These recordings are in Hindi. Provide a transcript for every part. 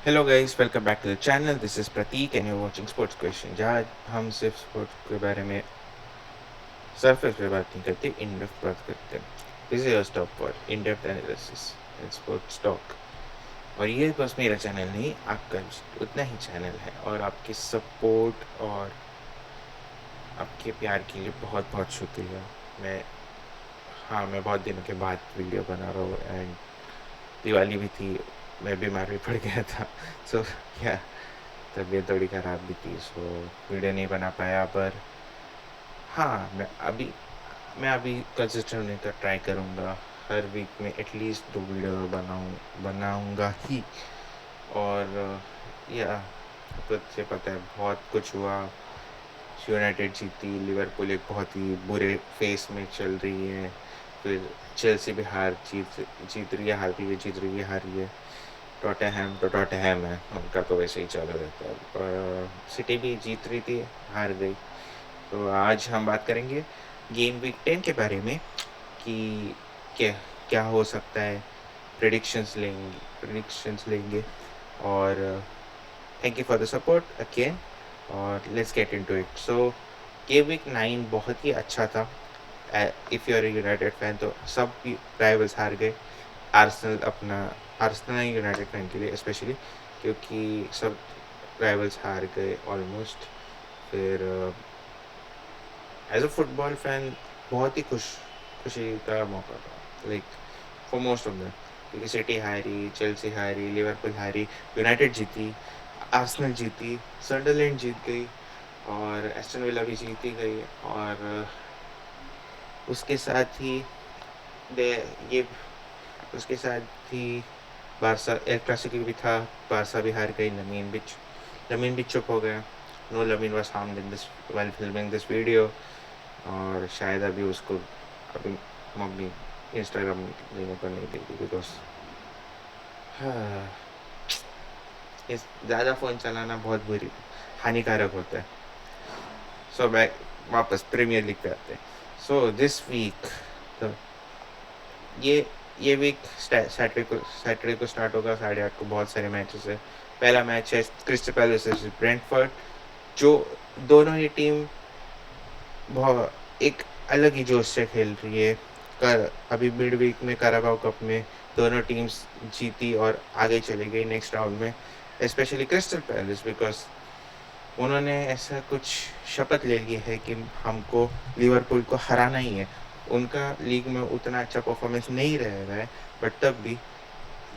Hello guys, welcome back to the channel. This is Prateek and you watching sports question, जहाँ हम सिर्फ स्पोर्ट्स के बारे में सरफेस पे बात नहीं करते, इन डेप्थ बात करते हैं। This is your stop for in depth analysis and sports talk. और ये बस मेरा चैनल नहीं, आपका उतना ही चैनल है। और आपके सपोर्ट और आपके प्यार के लिए बहुत बहुत शुक्रिया। मैं मैं बहुत दिनों के बाद वीडियो बना रहा हूँ एंड दिवाली भी थी, मैं बीमार भी पड़ गया था। सो या तबीयत थोड़ी ख़राब भी थी, सो वीडियो नहीं बना पाया। पर हाँ, मैं अभी कंसिस्टेंट होने का ट्राई करूँगा। हर वीक में एटलीस्ट 2 वीडियो बनाऊँगा ही। और या तुझे पता है बहुत कुछ हुआ। यूनाइटेड जीती, लिवरपूल एक बहुत ही बुरे फेस में चल रही है। फिर चेल्सी भी जीत रही है, हारती हुई जीत रही है, हारी है। टॉटनहैम है, उनका तो वैसे ही चालू रहता है। पर सिटी भी जीत रही थी, हार गई। तो आज हम बात करेंगे गेम वीक 10 के बारे में कि क्या क्या हो सकता है। प्रेडिक्शंस लेंगे। और thank you for the support again. और let's get into it. So game week 9 बहुत ही अच्छा था। If you are United fan तो सब राइवल्स हार गए। आर्सेनल अपना आर्सेनल यूनाइटेड फैन के लिए स्पेशली, क्योंकि सब राइवल्स हार गए ऑलमोस्ट। फिर एज अ फुटबॉल फैन बहुत ही खुशी का मौका था, like for most of them. क्योंकि सिटी हारी, चेल्सी हारी, लिवरपूल हारी, यूनाइटेड जीती, आर्सेनल जीती, सनडरलैंड जीत गई और एस्टन विला भी जीती गई। और उसके साथ ही दे ये उसके साथ ही बारसा एल क्लासिको भी था। बारसा भी हार गई। लमीन भी चुप हो गया। No Lamine was harmed in this while filming this video. और शायद अभी मम्मी इंस्टाग्राम लेने को नहीं देगी, बिकॉज इस ज़्यादा फ़ोन चलाना बहुत बुरी हानिकारक होता है। सो बैक वापस प्रीमियर लीग पे आते हैं। सो दिस वीक तो ये ये वीक सैटरडे को स्टार्ट होगा। 8:30 को बहुत सारे मैचेस है। पहला मैच है क्रिस्टल पैलेस वर्सेस ब्रेंटफोर्ड, जो दोनों ही टीम बहुत एक अलग ही जोश से खेल रही है। अभी मिड वीक में कराबाओ कप में दोनों टीम्स जीती और आगे चली गई नेक्स्ट राउंड में। स्पेशली क्रिस्टल पैलेस, बिकॉज उन्होंने ऐसा कुछ शपथ ले ली है कि हमको लिवरपूल को हराना ही है। उनका लीग में उतना अच्छा परफॉर्मेंस नहीं रह रहा है, बट तब भी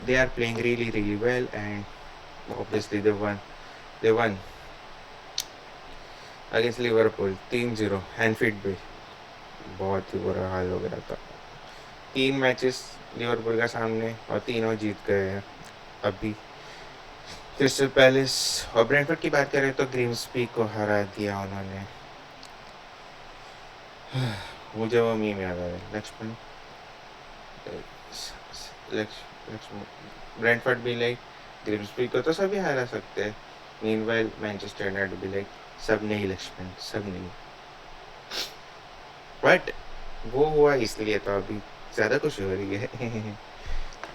they are playing really really well and obviously they won against Liverpool 3-0 Anfield पे। बहुत ही बुरा हाल हो गया था। 3 मैचेस लिवरपूल का सामने और तीनों जीत गए हैं। अभी क्रिस्टल पैलेस और ब्रेंटफोर्ड की बात करें तो ग्रिम्सबी को हरा दिया उन्होंने। मुझे वो मीम याद आ रहा है, लक्ष्मण लक्ष्मण ब्रेंटफोर्ड भी लाइक ग्रिम्सबी को तो सभी हरा सकते हैं। मीनवाइल मैनचेस्टर यूनाइटेड भी लाइक सब नहीं लक्ष्मण, सब नहीं। बट वो हुआ इसलिए तो अभी ज़्यादा खुशी हो रही है।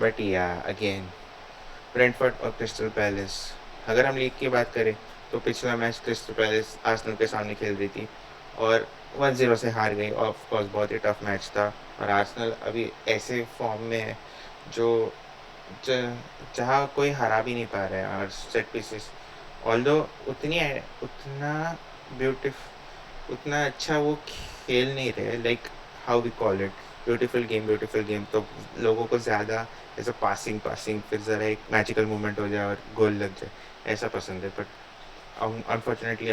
बट या अगेन ब्रेंटफोर्ड और क्रिस्टल पैलेस, अगर हम लीग की बात करें तो पिछला मैच क्रिस्टल पैलेस आर्सेनल के सामने खेल रही थी और 1-0 से हार गई। ऑफ कोर्स बहुत ही टफ मैच था। और आर्सेनल अभी ऐसे फॉर्म में है जो जहाँ कोई हरा भी नहीं पा रहा है। और सेट पीसेस ऑल्दो उतना ब्यूटिफ उतना अच्छा वो खेल नहीं रहे, like how we call it beautiful game. तो लोगों को ज़्यादा ऐसा पासिंग फिर ज़रा एक मैजिकल मूवमेंट हो जाए और गोल लग जाए, ऐसा पसंद है। बट अनफॉर्चुनेटली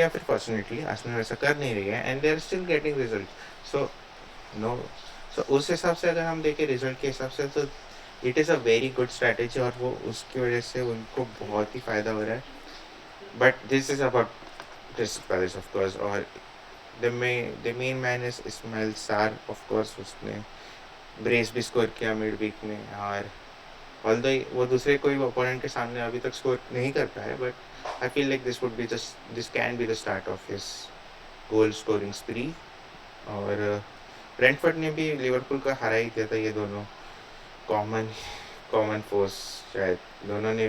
या फिर फॉर्चुनेटली आर्सेनल ऐसा कर नहीं रही है and they are still getting result. So no so उस हिसाब से अगर हम देखें रिजल्ट के हिसाब से, तो it is a very good strategy और वो उसकी वजह से उनको बहुत ही फ़ायदा हो रहा है। But this is about Crystal Palace of course. और the main man is Ismaila Sarr of course. उसने ब्रेस भी स्कोर किया मिड वीक में। और ऑल्दो वो दूसरे कोई ओपोनेंट के सामने अभी तक स्कोर नहीं कर पाया, but I feel like this can be the start of his goal scoring स्प्री। और ब्रेंटफोर्ड ने भी लिवरपूल का हरा ही दिया था। ये दोनों कॉमन कॉमन फोर्स शायद दोनों ने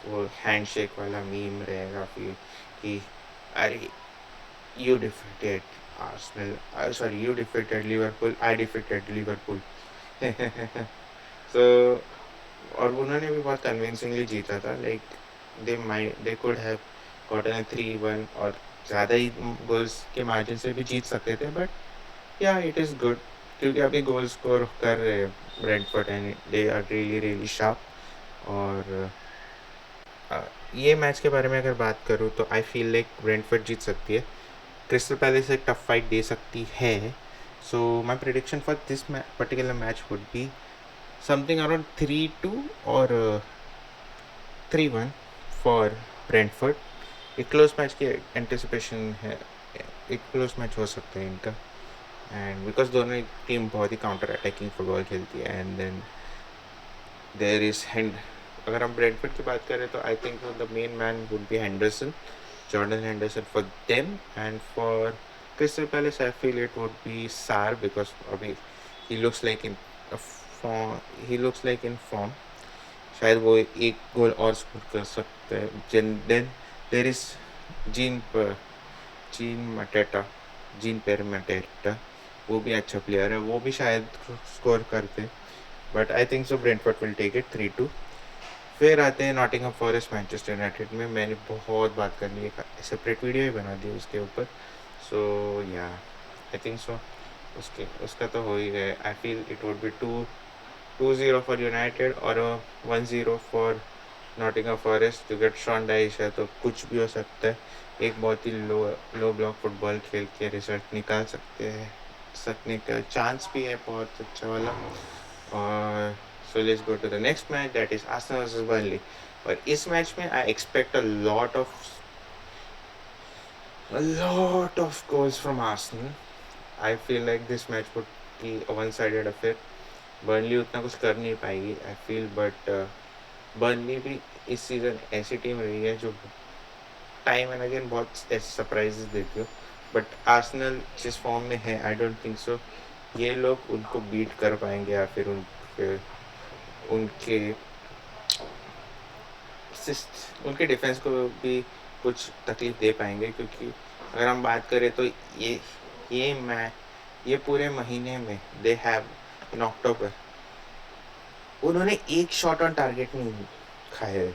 वो हैंडशेक वाला मीम रहेगा फिर कि अरे you defeated Arsenal, sorry, you defeated Liverpool, I defeated Liverpool. So और उन्होंने भी बहुत कन्विंसिंगली जीता था, like they could have gotten 3-1 और ज़्यादा ही गोल्स के मार्जिन से भी जीत सकते थे, बट या इट इज़ गुड क्योंकि अभी गोल स्कोर कर रहे हैं Brentford and they are really really sharp. और ये मैच के बारे में अगर बात करूँ तो आई फील लाइक ब्रेंटफोर्ड जीत सकती है, क्रिस्टल पैलेस एक टफ फाइट दे सकती है। So my prediction for this particular match would be something around 3-2 और 3-1 फॉर ब्रेंटफोर्ड। एक क्लोज मैच की एंटिसिपेशन है, एक क्लोज मैच हो सकता है इनका, एंड बिकॉज दोनों टीम बहुत ही काउंटर अटैकिंग फुटबॉल खेलती है। And then there is hand, अगर हम ब्रेंटफोर्ड की बात करें तो I think the main man would be Henderson, Jordan Henderson for them, and for Crystal Palace I feel it would be Sarr because he looks like in form, शायद वो एक गोल और स्कोर कर सकते हैं। देन देर इज जीन पेर मटेटा, वो भी अच्छा प्लेयर है, वो भी शायद स्कोर करते, but I think so Brentford will take it 3-2। फिर आते हैं नॉटिंघम फॉरेस्ट मैनचेस्टर यूनाइटेड में। मैंने बहुत बात कर ली, एक सेपरेट वीडियो ही बना दी उसके ऊपर। सो या आई थिंक सो उसका तो हो ही गया। I feel it would be 2-0 for United और 1-0 for Nottingham Forest. To get Sean Dyche है तो कुछ भी हो सकता है, एक बहुत ही लो ब्लॉक फुटबॉल खेल के रिजल्ट निकाल सकने का चांस भी है बहुत अच्छा वाला। और so let's go to the next match, that is Arsenal versus Burnley। और इस मैच में I expect a lot of goals from Arsenal। I feel like this match would be a one-sided affair। Burnley उतना कुछ कर नहीं पाएगी I feel, but Burnley भी इस सीजन ऐसी टीम रही है जो टाइम एंड अगेन बहुत ऐसे सरप्राइजेस देती हो, बट आर्सेनल जिस फॉर्म में है आई डोंट थिंक सो ये लोग उनको बीट कर पाएंगे या फिर उनके डिफेंस को भी कुछ तकलीफ दे पाएंगे। क्योंकि अगर हम बात करें तो ये पूरे महीने में दे हैव इन अक्टूबर उन्होंने एक शॉट ऑन टारगेट नहीं खाया है।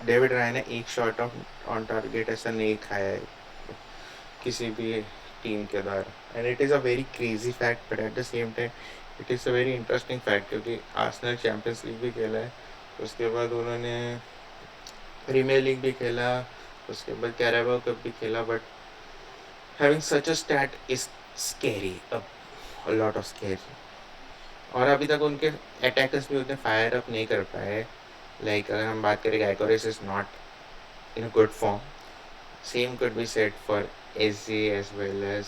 डेविड राय ने एक शॉट ऑन टारगेट ऐसा नहीं खाया है किसी भी टीम के द्वारा, and it is a very crazy fact, but at the same time it is a very interesting fact. क्योंकि आर्सेनल चैम्पियंस लीग भी खेला है, उसके बाद उन्होंने प्रीमियर लीग भी खेला, उसके बाद कैराबाओ कप भी खेला, but having such a stat is scary, a lot of scary. और अभी तक उनके अटैकर्स भी उतने फायर अप नहीं कर पाए। लाइक अगर हम बात करें Gyokeres is not in a good form, same could be said for SG as well as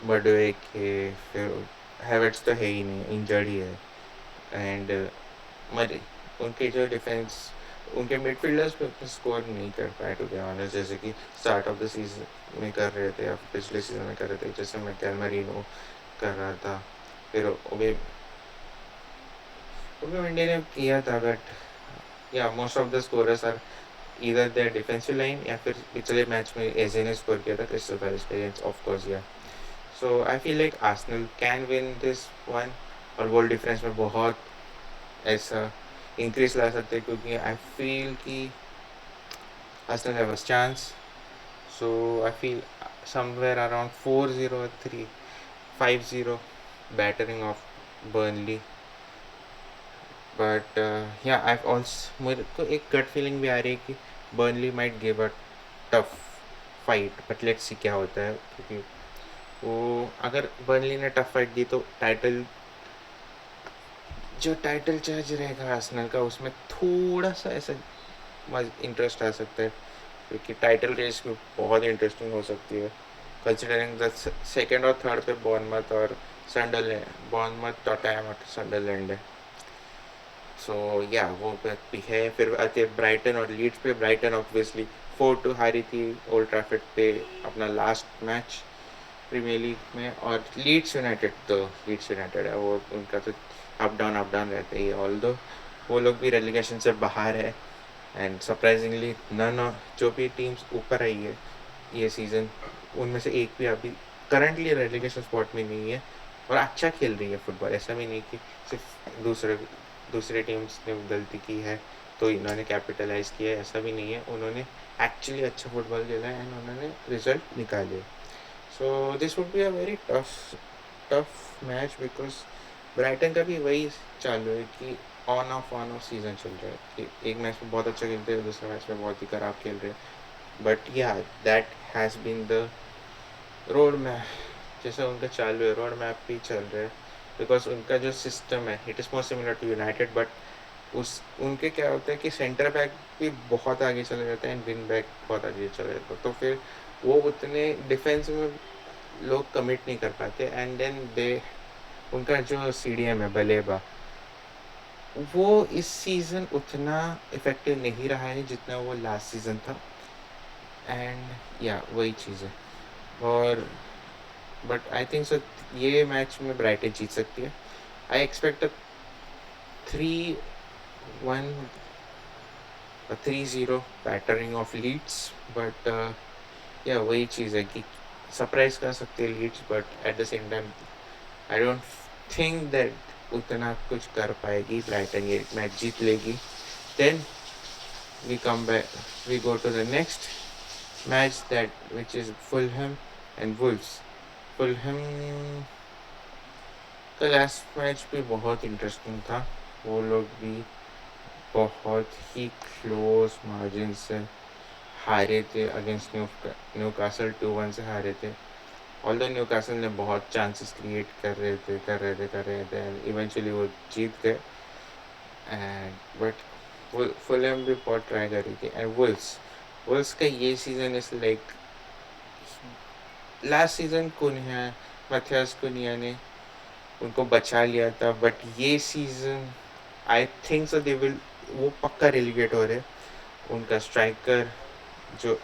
Madueke. फिर हैवर्ट्स तो है ही नहीं, इंजर्ड ही है। एंड उनके जो डिफेंस, उनके मिडफील्डर्स पे उतना स्कोर नहीं कर पाए टू बी ऑनेस्ट, जैसे कि स्टार्ट ऑफ द सीजन में कर रहे थे या पिछले सीजन में कर रहे थे, जैसे मैकेल मरीनो कर रहा था, फिर ओबे इंडिया ने किया था। But yeah most of the scorers are इधर देयर डिफेंसिव लाइन, या फिर पिछले मैच में एजे ने स्कोर किया था क्रिस्टल पैलेस पे अगेंस्ट, ऑफ कोर्स या। So I feel like Arsenal can win this one, और गोल डिफरेंस में बहुत ऐसा इंक्रीज ला सकते हैं, क्योंकि आई फील कि Arsenal have a chance. So I feel somewhere around 4-0 or 5-0 battering of Burnley. But yeah I also, मेरे को एक गट फीलिंग भी आ रही है कि Burnley might give a tough fight, but let's see क्या होता है। क्योंकि वो अगर बर्नली ने टफ फाइट दी तो जो टाइटल चार्ज रहेगा आर्सेनल का, उसमें थोड़ा सा ऐसा इंटरेस्ट आ सकता है, क्योंकि टाइटल रेस में बहुत इंटरेस्टिंग हो सकती है, कंसिडरिंग द सेकेंड और थर्ड पे बॉर्नमथ और सनडरलैंड, बॉर्नमथ, टॉटनहम और सनडरलैंड है। सो या वो भी है। फिर आते ब्राइटन और लीड्स पे। ब्राइटन ऑब्वियसली 4-2 हारी थी ओल्ड ट्रैफर्ड पे अपना लास्ट मैच प्रीमियर लीग में, और लीड्स यूनाइटेड है, वो उनका तो अप डाउन रहते ही, ऑल्दो वो लोग भी रेलिगेशन से बाहर है। एंड सरप्राइजिंगली नन जो भी टीम्स ऊपर आई है ये सीज़न, उनमें से एक भी अभी करंटली रेलिगेशन स्पॉट में नहीं है और अच्छा खेल रही है फुटबॉल। ऐसा भी नहीं कि सिर्फ दूसरे टीम्स ने गलती की है तो इन्होंने कैपिटलाइज किया है, ऐसा भी नहीं है। उन्होंने एक्चुअली अच्छा फुटबॉल खेला है एंड उन्होंने रिजल्ट निकाले। So this would be a very tough match because Brighton का भी वही चालू है कि ऑन ऑफ सीजन चल रहा है कि एक मैच में बहुत अच्छा खेलते हैं, दूसरे मैच में बहुत ही खराब खेल रहे हैं। But yeah that has been the road map, जैसे उनका चालू है रोड मैप भी चल रहा है बिकॉज उनका जो सिस्टम है it is more similar to United. But उनके क्या होता है कि सेंटर बैक भी बहुत आगे चले जाते हैं एंड विंग बैक बहुत आगे चले जाते हैं, तो फिर वो उतने डिफेंस में लोग कमिट नहीं कर पाते। एंड देन दे उनका जो CDM है बलेबा, वो इस सीज़न उतना इफ़ेक्टिव नहीं रहा है जितना वो लास्ट सीज़न था। एंड या वही चीज़ है। और बट आई थिंक सो ये मैच में ब्राइटन जीत सकती है। I expect 3-1 3-0 battering of Leeds. But yeah वही चीज़ है कि सरप्राइज कर सकते हैं Leeds, but at the same time I don't think that उतना कुछ कर पाएगी ब्राइटन, ये मैच जीत लेगी। Then we come back, we go to the next match that which is Fulham and Wolves. Fulham का लास्ट मैच भी बहुत इंटरेस्टिंग था। वो लोग भी बहुत ही क्लोज मार्जिन से हारे थे अगेंस्ट न्यूकासल 2-1 से हारे थे। ऑल्दो न्यूकासल ने बहुत चांसेस क्रिएट कर रहे थे एंड इवेंचुअली वो जीत गए। एंड बट फुलहम भी बहुत ट्राई कर रही थी। एंड वुल्स का ये season is like last season Cunha Matheus Cunha ने उनको बचा लिया था, बट ये season I think so they will वो पक्का रेलीगेट हो रहे। उनका स्ट्राइकर जो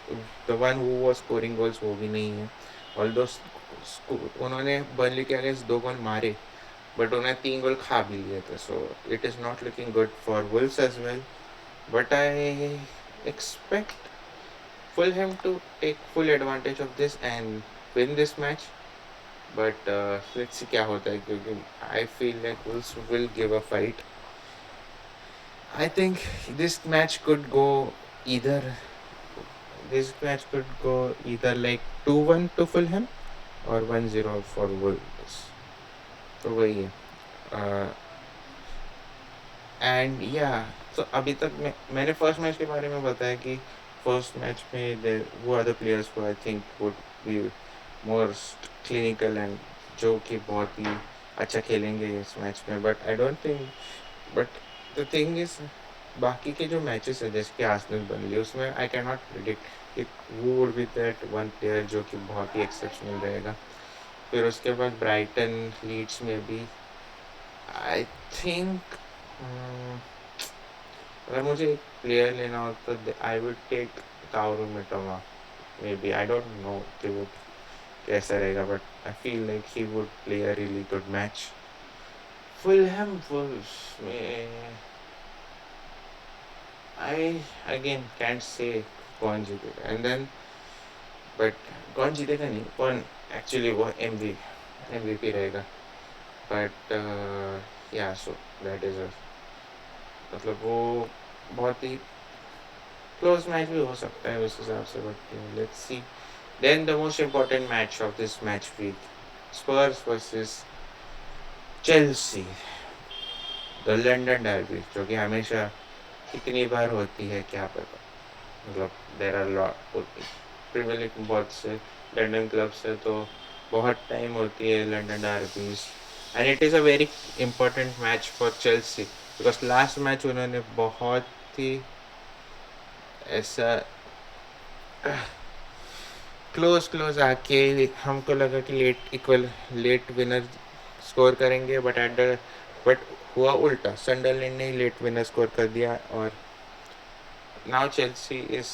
the one who was scoring goals वो भी नहीं है। ऑल्दो उन्होंने बर्नली के अगेंस्ट 2 गोल मारे बट उन्हें 3 गोल खा भी लिए थे। So it is not looking good for Wolves as well. But I expect Fulham to take full advantage of this and win this match. But let's see क्या होता है क्योंकि I feel like Wolves will give a fight. I think this match could go either this match could go either like 2-1 to Fulham or 1-0 for Wolves. तो वही है। एंड या तो अभी तक मैंने फर्स्ट मैच के बारे में बताया कि फर्स्ट मैच में वो अदर प्लेयर्स को I think would be more clinical and जो कि बहुत ही अच्छा खेलेंगे इस मैच में। But I don't think but the thing is बाकी के जो मैचेस है जैसे कि आर्सेनल बर्नली उसमें आई कैन नॉट प्रिडिक्ट कि वो would be that one player जो कि बहुत ही एक्सेप्शनल रहेगा। फिर उसके बाद ब्राइटन लीड्स में भी आई थिंक अगर मुझे एक प्लेयर लेना हो तो I would take Kaoru Mitoma. Maybe I don't know कि वो कैसा रहेगा but I feel like he would play a really good match. Fulham Wolves में आई अगेन कैंट से कौन जीतेगा एंड देन बट कौन जीतेगा नहीं कौन एक्चुअली वो MVP रहेगा। बट या सो दैट इज मतलब वो बहुत ही क्लोज मैच भी हो सकता है उस हिसाब से। But let's see then the most important match of this match week Spurs versus Chelsea, the London derby जो कि हमेशा कितनी बार होती है क्या पता। मतलब there are lot Premier League बहुत से लंदन क्लब्स है तो बहुत टाइम होती है London derbies and it is a very important match for Chelsea because last match उन्होंने बहुत ही ऐसा क्लोज आके हमको लगा कि लेट विनर स्कोर करेंगे बट हुआ उल्टा, सनडरलैंड ने लेट विनर स्कोर कर दिया और now Chelsea is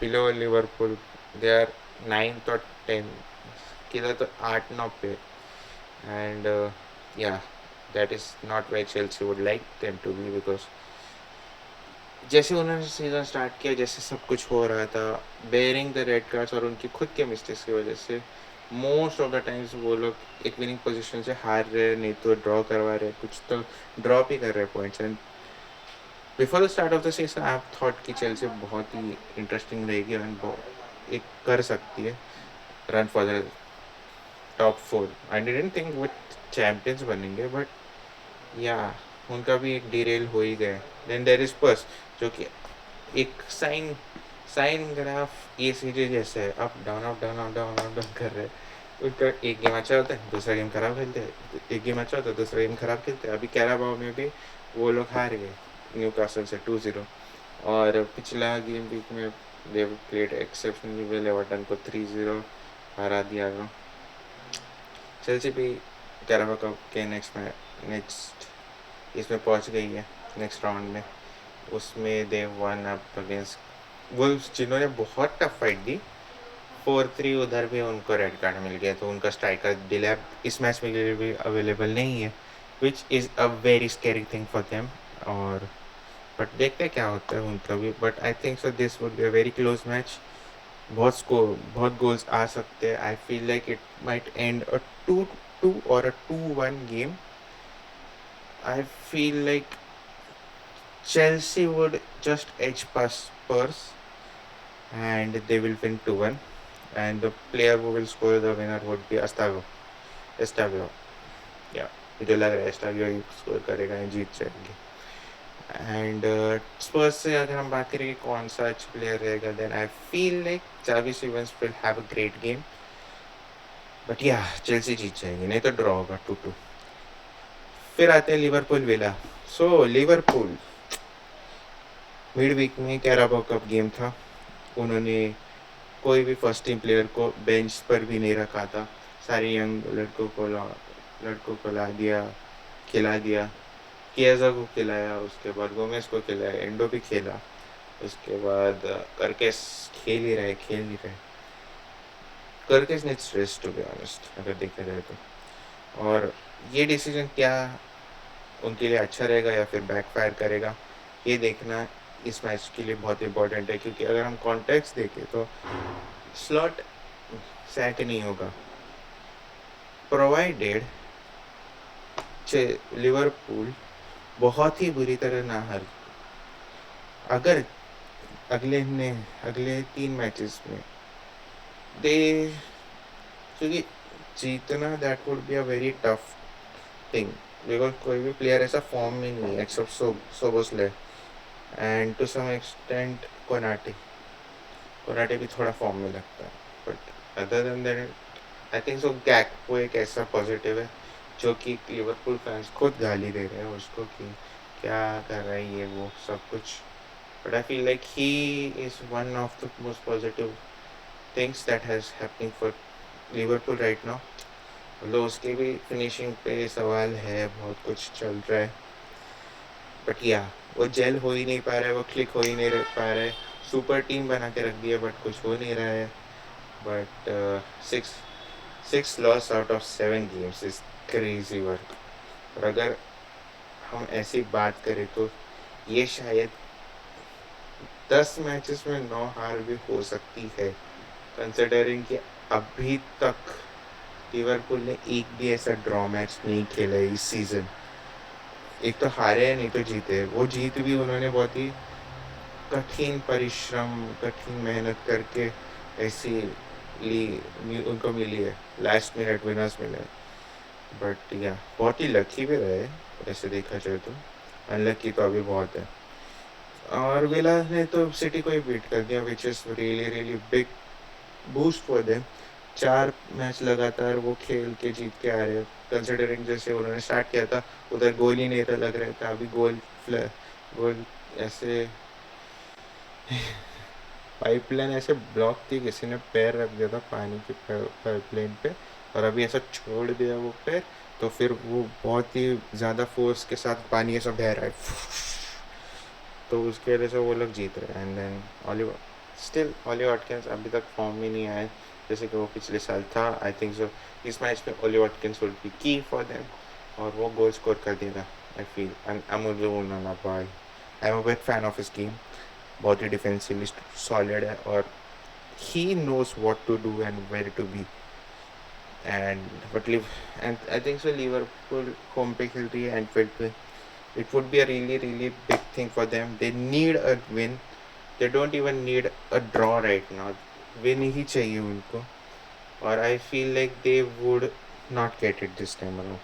below Liverpool. They are 9th और 10th किधर तो 8-9 पे। And yeah that is not where Chelsea would like them to be, because जैसे उन्होंने सीज़न स्टार्ट किया, जैसे सब कुछ हो रहा था, बेयरिंग द रेड कार्ड्स और उनकी खुद के मिस्टेक्स की वजह से मोस्ट ऑफ द टाइम्स वो लोग एक विनिंग पोजीशन से हार रहे, नहीं तो ड्रॉ करवा रहे, कुछ तो ड्रॉप ही कर रहे points. And before the start of the season I thought कि चेल्सी बहुत ही इंटरेस्टिंग रहेगी एंड एक कर सकती है run for the top 4। I didn't think वो चैंपियंस बनेंगे, बट या उनका भी एक डिरेल हो ही गया। देन देयर इज पर्स, जो कि एक साइन साइन ग्राफ ए सी जे जैसे है, up down up down up down up down कर रहे हैं। उनका एक गेम अच्छा होता है, दूसरा गेम खराब खेलते हैं, एक गेम अच्छा होता है, दूसरा गेम खराब खेलते हैं। अभी कैराबाओ में भी वो लोग हार गए न्यूकासल से 2-0, और पिछला गेम वीक में they played exceptionally well, Everton को 3-0 हरा दिया गया। चेल्सी भी कैराबाओ कप के नेक्स्ट इसमें पहुंच गई है, नेक्स्ट राउंड में। उसमें दे वन अप अगेंस्ट वुल्व्स, जिन्होंने बहुत टफ फाइट दी। 4-3 उधर भी उनको रेड कार्ड मिल गया, तो उनका स्ट्राइकर डिलैप इस मैच में भी अवेलेबल नहीं है, which is a very scary thing for them. और बट देखते हैं क्या होता है उनका भी, but I think so this would be a very close match. बहुत गोल्स आ सकते हैं। आई feel like it might and अ 2-2 और अ 2-1 game. I feel like Chelsea would just edge past Spurs and they will win 2-1. And the player who will score the winner would be Estavio. Yeah, मुझे लग रहा है एस्टावियो ही स्कोर करेगा एंड जीत जाएंगे। एंड स्पर्स से अगर हम बात करें कि कौन सा अच्छा प्लेयर रहेगा, then I feel like Xavi Simons will have a great game, but या चेल्सी जीत जाएगी, नहीं तो ड्रॉ होगा 2-2। फिर आते हैं Liverpool Villa. So Liverpool mid week में कैराबाओ कप गेम था, उन्होंने कोई भी फर्स्ट टीम प्लेयर को बेंच पर भी नहीं रखा था, सारे यंग लड़कों को ला दिया, खिला दिया। कियाजा को खिलाया, उसके बाद गोमेज को खिलाया, एंडो भी खेला, उसके बाद करकेस खेल ही रहे। करकेस ने स्ट्रेस टू बी ऑनेस्ट अगर देखा जाए तो। और ये डिसीजन क्या उनके लिए अच्छा रहेगा या फिर बैकफायर करेगा, ये देखना इस मैच के लिए बहुत इंपॉर्टेंट है, क्योंकि अगर हम कॉन्टेक्स्ट देखें तो स्लॉट सैक नहीं होगा, प्रोवाइडेड लिवरपूल बहुत ही बुरी तरह ना हार। अगर अगले 3 मैचेस में दे, क्योंकि जीतना that would be a very tough thing, because कोई भी प्लेयर ऐसा फॉर्म में नहीं है except Szoboszlai and to some extent Konate भी थोड़ा फॉर्म में लगता है, but other than that I think so Gakpo एक ऐसा पॉजिटिव है जो कि लिवरपूल फैंस खुद गाली दे रहे हैं उसको कि क्या कर रहा है ये वो सब कुछ, but I feel like he is one of the most positive things that has happening for Liverpool right now. मतलब उसके भी फिनिशिंग पे सवाल है, बहुत कुछ चल रहा है, बट या वो जेल हो ही नहीं पा रहा है, वो क्लिक हो ही नहीं पा रहा है। सुपर टीम बना के रख दिया बट कुछ हो नहीं रहा है। But six loss out of 7 games is crazy work. और अगर हम ऐसी बात करें तो ये शायद 10 मैचेस में 9 हार भी हो सकती है, कंसिडरिंग कि अभी तक लिवरपूल ने एक भी ऐसा ड्रॉ मैच नहीं खेला है इस सीजन। एक तो हारे हैं, नहीं तो जीते। वो जीत भी उन्होंने बहुत ही कठिन परिश्रम, कठिन मेहनत करके ऐसी उनको मिली है, लास्ट मिनट विनर्स मिले। बट या बहुत ही लकी भी रहे ऐसे देखा जाए तो, अनलकी तो अभी बहुत है। और विला ने तो सिटी को ही बीट कर दिया, which is really really big boost for them. 4 match लगातार वो खेल के जीत के आ रहे हैं, कंसिडरिंग जैसे उन्होंने स्टार्ट किया था उधर गोल ही नहीं था लग रहा था, अभी गोल ऐसे पाइपलाइन ऐसे ब्लॉक थी, किसी ने पैर रख दिया था पानी की पाइपलाइन पे, और अभी ऐसा छोड़ दिया वो पैर, तो फिर वो बहुत ही ज़्यादा फोर्स के साथ पानी ऐसा बह रहा है, तो उसकी वजह से वो लोग जीत रहे हैं। एंड देन ऑली वाटकिंस अभी तक फॉर्म में नहीं आए जैसे कि वो पिछले साल था। आई थिंक सो इस मैच में ऑली वाटकिंस विल बी की फॉर देम, और वो गोल स्कोर कर देगा। आई फील अमुल उनाना भाई, I am a big fan of his game. बहुत ही डिफेंसिवली सॉलिड है और he knows what to do and where to be. And and I think so Liverpool home पे खेल रही है Anfield पे, it would be a really big thing for them. They need a win. They don't even need a draw right now. Win ही चाहिए उनको, और I feel like they would not get it this time around.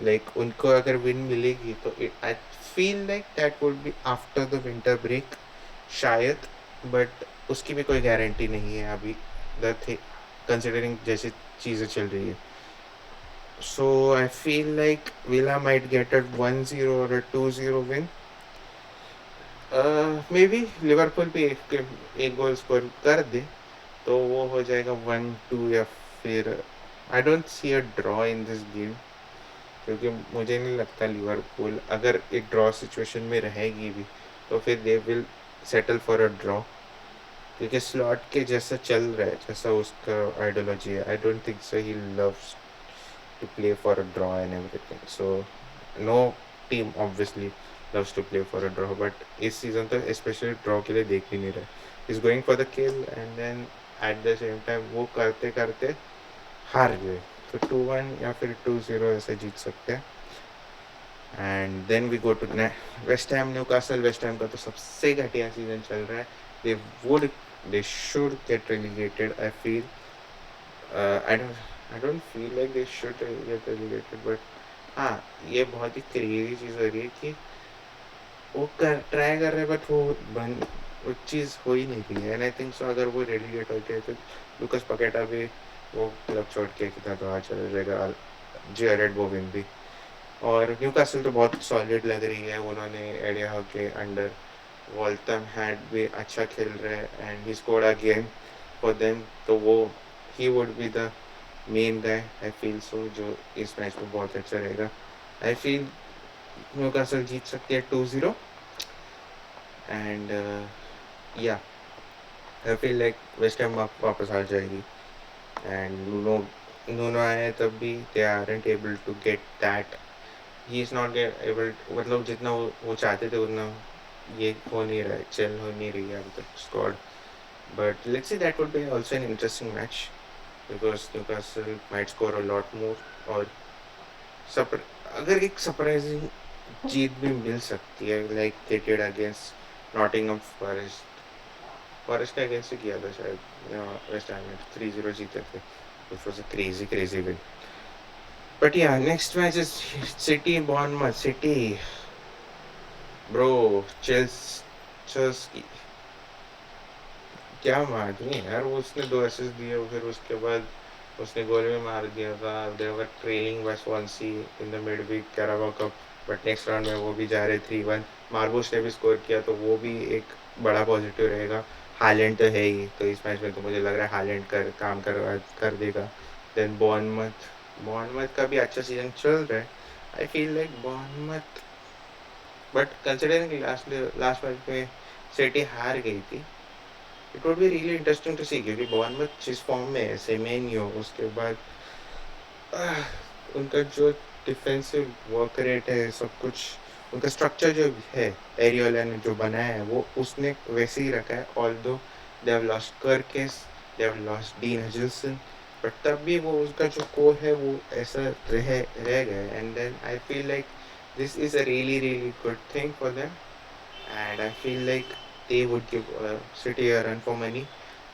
Like उनको अगर win मिलेगी तो I feel like that would be after the winter break शायद, but उसकी भी कोई गारंटी नहीं है अभी, the thing considering जैसे चीज़ें चल रही है. So I feel like Villa might get a 1-0 or a 2-0 win. May be Liverpool भी एक गोल स्कोर कर दे तो वो हो जाएगा 1-2, या फिर I don't see a draw in this game, क्योंकि मुझे नहीं लगता लिवरपूल अगर एक ड्रॉ सिचुएशन में रहेगी भी तो फिर they will settle for a draw, क्योंकि स्लॉट के जैसा चल रहा है, जैसा उसका आइडियोलॉजी है, आई don't think so he loves to play for a draw and everything. So no team obviously loves to play for a draw, but इस season तो especially draw के लिए देख ही नहीं रहा. He's going for the kill and then at the same time वो करते करते हार गए, तो 2-1 या फिर 2-0 ऐसे जीत सकते हैं. And then we go to West Ham Newcastle. West Ham का तो सबसे घटिया सीजन चल रहा है. They would, they should get relegated. I feel I don't feel like they should get relegated, but हाँ ये बहुत ही क्रेजी चीज़ हो रही है कि वो ट्राई कर रहे हैं बट वो चीज़ हो ही नहीं रही है. एंड आई थिंक सो अगर वो रेलीगेट हो गए तो लुकास पकेटा भी वो क्लब छोड़ के कितना तो आ चला जाएगा, जेरेड बोविन भी. और न्यूकासल तो बहुत सॉलिड लग रही है, उन्होंने एडिया हॉक के अंडर वॉल्टम हैड भी अच्छा खेल रहे हैं and he scored again for them, तो वो he would be the main guy I feel so, जो इस मैच में बहुत अच्छा रहेगा. आई फील न्यूकासल जीत सकती है 2-0 and yeah I feel like West Ham वापस आ जाएगी. एंड नूनो आए तब भी they aren't able to get that, he is not able, मतलब जितना वो चाहते थे उतना ये हो नहीं रहा है, चल हो नहीं रही है अभी तक squad. But let's C, that would be also an interesting match because Newcastle might score a lot more. और अगर एक सरप्राइजिंग जीत भी मिल सकती है like they did against Nottingham forest. Forest के अगेंस्ट किया था शायद वेस्ट हैम में, 3-0 जीते थे, which was a crazy win. But yeah, next match is City Bournemouth. City, bro, Chelsea क्या आदमी है यार, वो उसने 2 असिस्ट दिए, फिर उसके बाद उसने गोल भी मार दिया था. They were trailing by Swansea in the midweek Carabao Cup, but next round में वो भी जा रहे 3-1. मार्बोस ने भी स्कोर किया तो वो भी एक बड़ा पॉजिटिव रहेगा. हालैंड तो है ही, तो इस मैच में तो मुझे लग रहा है हालैंड काम कर देगा. देन बॉर्नमथ का भी अच्छा सीजन चल रहा है. I feel like Bournemouth, but considering last match में सिटी हार गई थी, it would be really interesting to see, क्योंकि बॉर्नमथ जिस फॉर्म में है, सेमेन्यो, उसके बाद उनका जो डिफेंसिव वर्क रेट है, सब कुछ उनका स्ट्रक्चर जो है एरियोला ने जो बनाया है वो उसने वैसे ही रखा है. Although they have lost Kerkez, they have lost Dean Huijsen, but तब भी वो उसका जो कोर है वो ऐसा रह गया. And then I feel like this is a really good thing for them, and I feel like they would give City a run for money.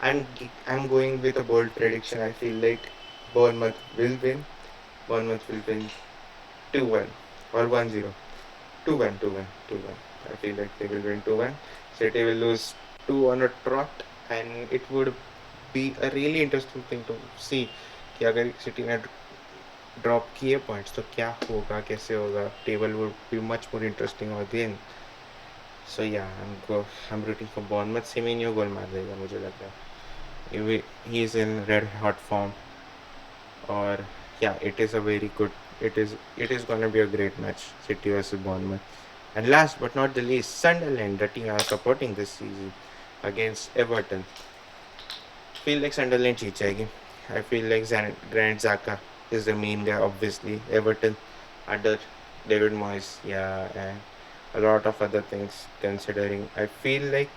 I'm going with a bold prediction. I feel like Bournemouth will win. Bournemouth will win 2-1 or 1-0. 2-1, 2-1, 2-1. I feel like they will win 2-1. City will lose 2 on a trot, and it would be a really interesting thing to see कि अगर City ने ड्रॉप किए पॉइंट्स तो क्या होगा, कैसे होगा. Table would be much more interesting again. So yeah, I'm rooting for Bournemouth. Semenyo गोल मार देगा मुझे लग रहा है. He is in red hot form. और yeah, it is a very good. It is going to be a great match, City versus Bournemouth. And last but not the least, Sunderland, the team I am supporting this season, against Everton. Feel like Sunderland जीत जाएगी. I feel like Grant Xhaka is the main guy. Obviously, Everton under David Moyes, yeah, and a lot of other things considering. I feel like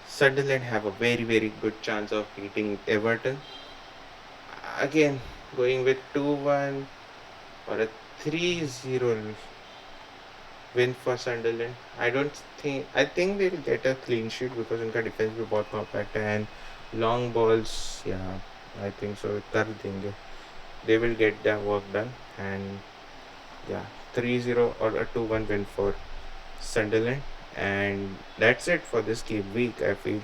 Sunderland have a very, very good chance of beating Everton. Again, going with 2-1 or a 3-0 win for Sunderland. I think they'll get a clean sheet because उनका defense भी बहुत compact है and long balls, yeah, I think so कर देंगे. They will get their work done and yeah, 3-0 or a 2-1 win for Sunderland. And that's it for this game week. I feel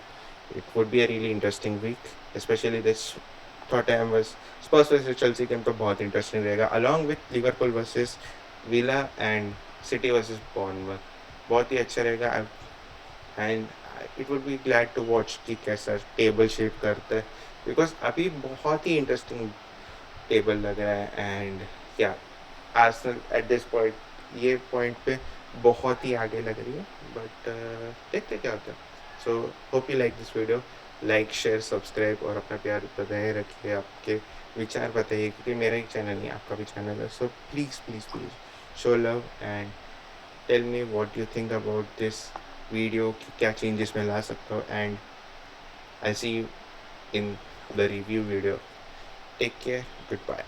it would be a really interesting week, especially this Tottenham was Spurs versus Chelsea game तो बहुत interesting रहेगा, along with Liverpool versus Villa and City versus Bournemouth. बहुत ही अच्छा रहेगा and it would be glad to watch कि कैसा टेबल शेप करता है because अभी बहुत ही interesting टेबल लग रहा है and yeah, Arsenal at this point ये पॉइंट पे बहुत ही आगे लग रही है बट देखते क्या होता है. So hope you like this video. Like share subscribe और अपना प्यार बनाए रखिए. आपके विचार बताइए क्योंकि मेरा ही चैनल नहीं आपका भी चैनल है. So please please please show love and tell me what you think about this video कि क्या चेंजेस मैं ला सकता हूँ and I see you in the review video. Take care. Good bye.